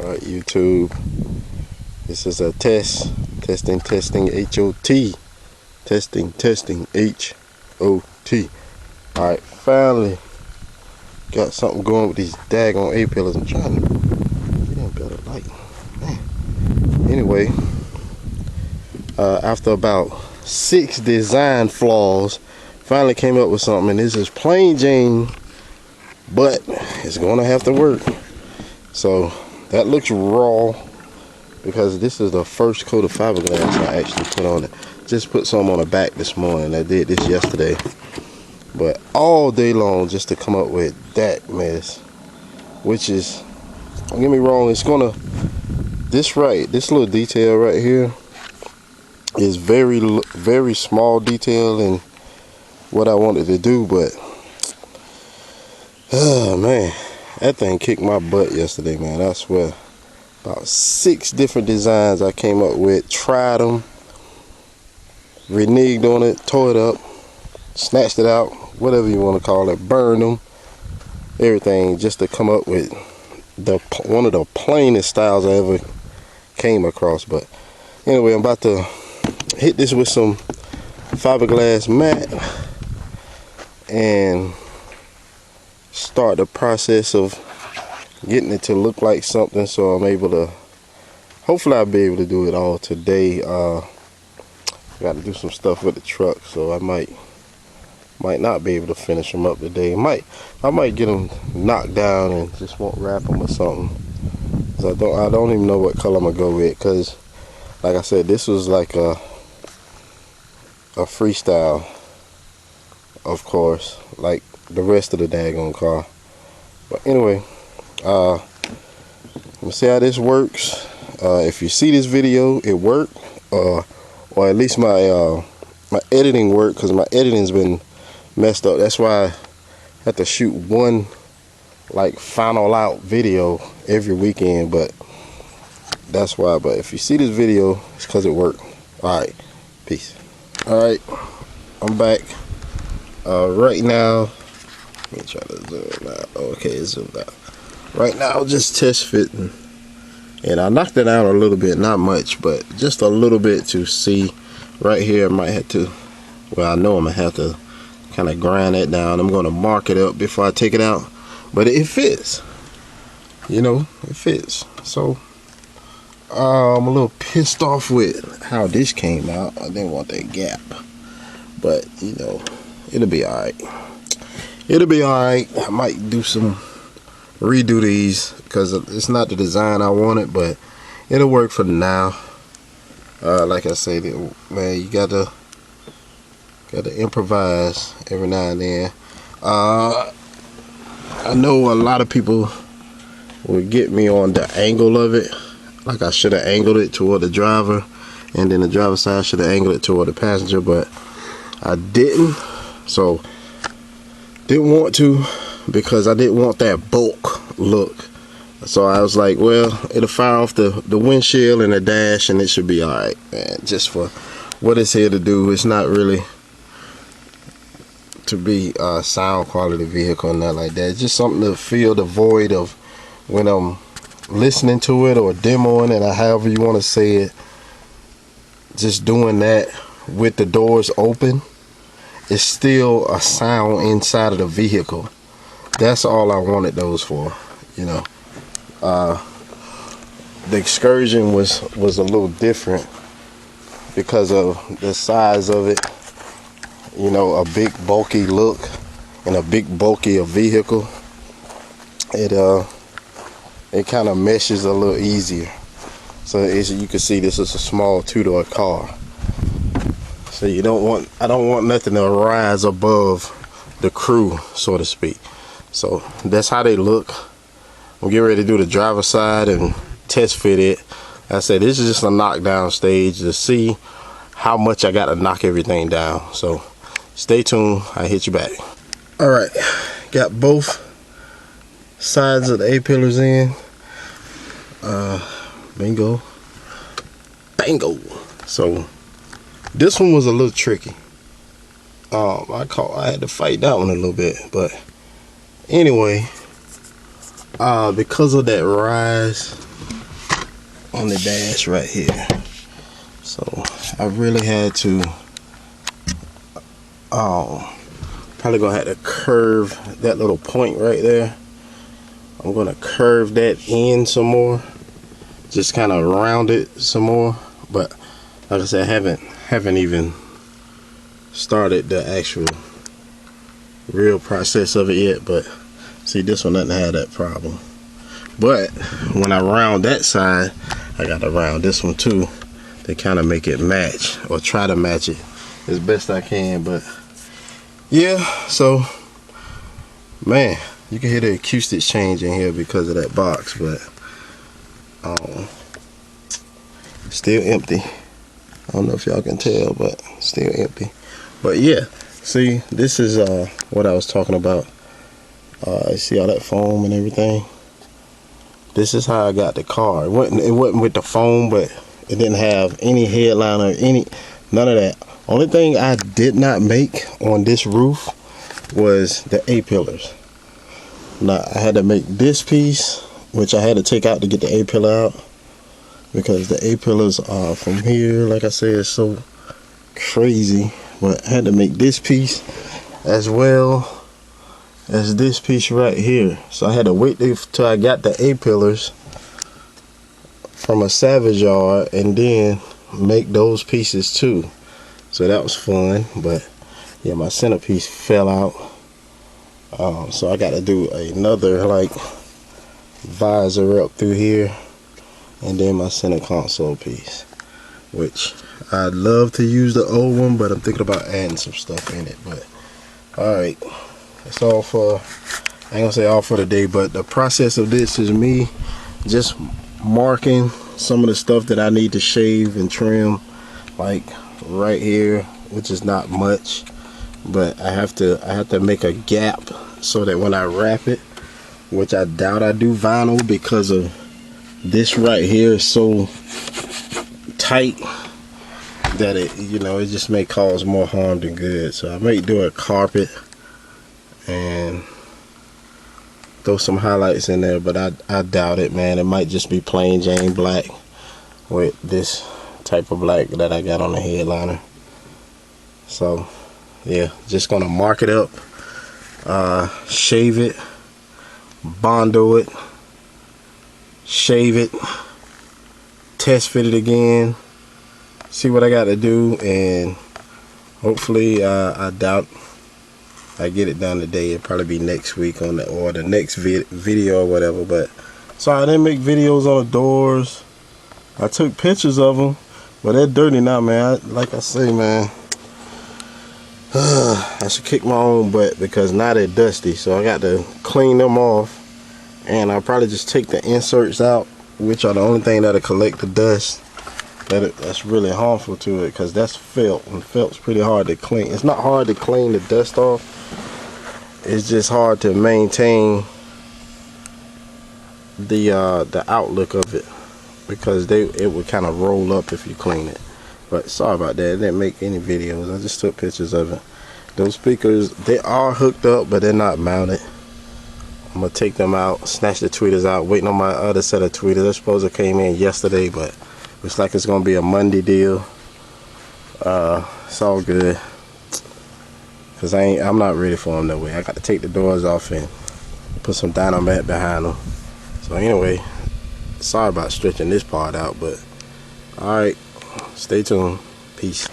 Alright, YouTube. This is a test. Testing, HOT. Testing, HOT. Alright, finally got something going with these daggone A-pillars. I'm trying to get in better light. Man. Anyway, after about 6 design flaws, finally came up with something, and this is plain Jane, but it's gonna have to work. So that looks raw because this is the first coat of fiberglass I actually put on it. Just put some on the back this morning. I did this yesterday, but all day long just to come up with that mess, which is, don't get me wrong, it's gonna, this little detail right here is very small detail in what I wanted to do, but oh man, that thing kicked my butt yesterday, man. I swear. About 6 different designs I came up with, tried them, reneged on it, tore it up, snatched it out, whatever you want to call it, burned them, everything, just to come up with one of the plainest styles I ever came across. But anyway, I'm about to hit this with some fiberglass mat and start the process of getting it to look like something, so I'm able to, hopefully I'll be able to do it all today. Got to do some stuff with the truck, so I might not be able to finish them up today. I might get them knocked down and just won't wrap them or something. So I don't even know what color I'm gonna go with, because like I said, this was like a freestyle, of course, like the rest of the daggone car. But anyway, let's see how this works. If you see this video, it worked, or at least my editing worked, because my editing's been messed up. That's why I have to shoot one like final out video every weekend, but that's why. But if you see this video, it's because it worked. Alright, peace. Alright, I'm back. Right now, let me try to zoom out. Okay, it's zoomed out. Right now, just test fitting, and I knocked it out a little bit, not much, but just a little bit to see. Right here, I might have to, well, I know I'm gonna have to kind of grind it down. I'm gonna mark it up before I take it out, but it fits, you know, it fits. So I'm a little pissed off with how this came out. I didn't want that gap, but you know, it'll be all right. It'll be all right. I might redo these because it's not the design I wanted, but it'll work for now. Like I said, man, you gotta improvise every now and then. I know a lot of people will get me on the angle of it, like I should have angled it toward the driver, and then the driver's side should have angled it toward the passenger, but I didn't. So didn't want to, because I didn't want that bulk look. So I was like, well, it'll fire off the windshield and the dash, and it should be all right, man. Just for what it's here to do. It's not really to be a sound quality vehicle or nothing like that. It's just something to fill the void of when I'm listening to it or demoing it, or however you want to say it. Just doing that with the doors open, it's still a sound inside of the vehicle. That's all I wanted those for, you know. The Excursion was a little different because of the size of it, you know, a big bulky look and a big bulky vehicle. It kind of meshes a little easier. So as you can see, this is a small 2-door car. So I don't want nothing to rise above the crew, so to speak. So that's how they look. I'm getting ready to do the driver's side and test fit it. Like I said, this is just a knockdown stage to see how much I got to knock everything down. So stay tuned. I'll hit you back. All right, got both sides of the A-pillars in. Bingo. So this one was a little tricky. I had to fight that one a little bit, but anyway, because of that rise, on the dash right here. So I really had to probably gonna have to curve that little point right there. I'm gonna curve that in some more, just kind of round it some more. But like I said, I haven't even started the actual real process of it yet. But see, this one doesn't have that problem. But when I round that side, I gotta round this one too. They kind of make it match, or try to match it as best I can. But yeah, so man, you can hear the acoustics change in here because of that box, but still empty. I don't know if y'all can tell, but still empty. But yeah, see, this is what I was talking about. See all that foam and everything? This is how I got the car. It wasn't with the foam, but it didn't have any headliner, none of that. Only thing I did not make on this roof was the A-pillars. Now I had to make this piece, which I had to take out to get the A-pillar out, because the A-pillars are from here, like I said, it's so crazy. But I had to make this piece as well as this piece right here. So I had to wait till I got the A-pillars from a salvage yard and then make those pieces too. So that was fun. But yeah, my centerpiece fell out. So I got to do another like visor up through here, and then my center console piece, which I'd love to use the old one, but I'm thinking about adding some stuff in it. But alright, that's all for, I ain't gonna say all for today, but the process of this is me just marking some of the stuff that I need to shave and trim, like right here, which is not much, but I have to make a gap so that when I wrap it, which I doubt I do vinyl because of this right here is so tight that it just may cause more harm than good. So I may do a carpet and throw some highlights in there, but I doubt it, man. It might just be plain Jane black with this type of black that I got on the headliner. So yeah, just gonna mark it up, shave it, bondo it, shave it, test fit it again, see what I got to do, and hopefully I doubt I get it done today. It'll probably be next week or the next video or whatever. But so I didn't make videos on the doors. I took pictures of them, but they're dirty now, man. Like I say, man, I should kick my own butt because now they're dusty. So I got to clean them off, and I'll probably just take the inserts out, which are the only thing that'll collect the dust. That's really harmful to it, because that's felt, and felt's pretty hard to clean. It's not hard to clean the dust off, it's just hard to maintain the outlook of it, because it would kind of roll up if you clean it. But sorry about that, I didn't make any videos, I just took pictures of it. Those speakers, they are hooked up, but they're not mounted. I'm gonna take them out, snatch the tweeters out, waiting on my other set of tweeters. I suppose it came in yesterday, but looks like it's gonna be a Monday deal. It's all good, cause I'm not ready for them that way. I got to take the doors off and put some dynamite behind them. So anyway, sorry about stretching this part out, but all right, stay tuned. Peace.